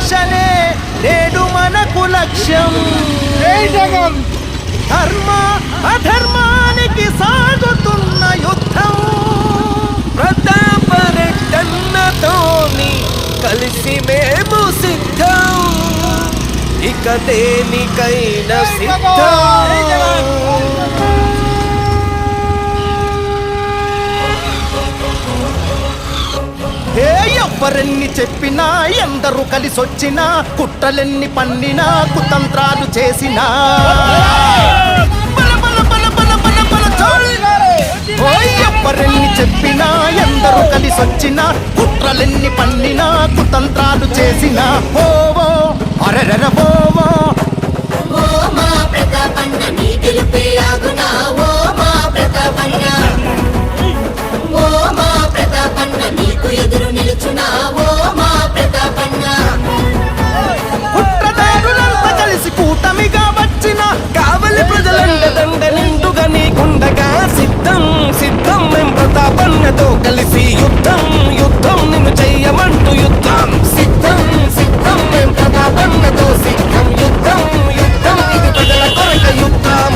రక్షణే నేడు మనకు లక్ష్యం. ధర్మ అధర్మానికి సాగుతున్న యుద్ధం. ప్రతాపరెడ్డన్నతోని కలిసి మేము సిద్ధం, ఇక దేనికైనా సిద్ధం. ఎవరెన్ని చెప్పినా ఎందరు కలిసొచ్చినా కుట్రలెన్ని పన్నినా కుతంత్రాలు చేసినా ఎవరెన్ని చెప్పినా ఎందరు కలిసొచ్చినా కుట్రలెన్ని పన్నినా కుతంత్రాలు చేసినా ఓవో అరెరెర ఓవో మా ప్రతాపన్న నీ గెలుపే ఆగునా. ఓ మా ప్రతాపన్న, ఓ మా ప్రతాపన్న నీకు ఎదురు నిలుచునా. ఓ మా ప్రతాపన్న, కుట్రదారులంతా కలిసి కూటమిగా వచ్చిన కావలి ప్రజలందదండ నిండుగా నీకుండగా సిద్ధం సిద్ధం మేం ప్రతాపన్నతో కలిసి యుద్ధం యుద్ధం నిన్ను చెయ్యమంటూ యుద్ధం. సిద్ధం సిద్ధం మేం ప్రతాపన్నతో సిద్ధం. యుద్ధం యుద్ధం ఇది ప్రజల కొరక యుద్ధం.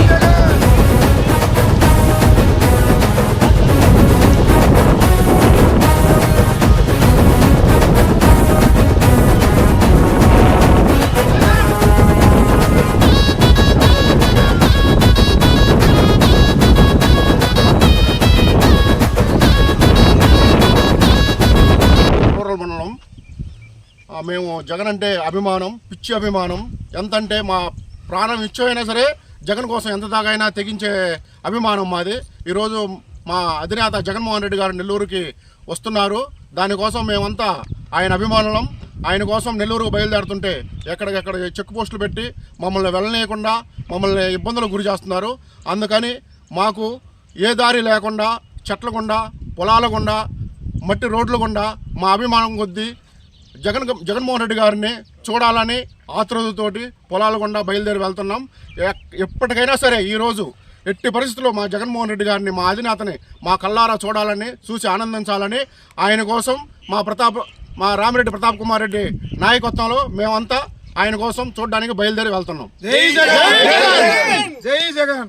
మండలం మేము జగన్ అంటే అభిమానం, పిచ్చి అభిమానం. ఎంతంటే మా ప్రాణం ఇచ్చైనా సరే జగన్ కోసం ఎంత దాగైనా తెగించే అభిమానం మాది. ఈరోజు మా అధినేత జగన్మోహన్ రెడ్డి గారు నెల్లూరుకి వస్తున్నారు. దానికోసం మేమంతా ఆయన అభిమానులం. ఆయన కోసం నెల్లూరుకు బయలుదేరుతుంటే ఎక్కడికెక్కడ చెక్ పోస్టులు పెట్టి మమ్మల్ని వెళ్ళనీయకుండా మమ్మల్ని ఇబ్బందులకు గురి చేస్తున్నారు. అందుకని మాకు ఏ దారి లేకుండా చెట్ల గుండా పొలాల గుండా మట్టి రోడ్ల గుండా మా అభిమానం కొద్దీ జగన్మోహన్ రెడ్డి గారిని చూడాలని ఆతృతతోటి పొలాల గుండా బయలుదేరి వెళ్తున్నాం. ఎప్పటికైనా సరే ఈరోజు ఎట్టి పరిస్థితుల్లో మా జగన్మోహన్ రెడ్డి గారిని, మా అధినేతని మా కళ్ళారా చూడాలని, చూసి ఆనందించాలని, ఆయన కోసం మా రామిరెడ్డి ప్రతాప్ కుమార్ రెడ్డి నాయకత్వంలో మేమంతా ఆయన కోసం చూడడానికి బయలుదేరి వెళ్తున్నాం. జై జగన్.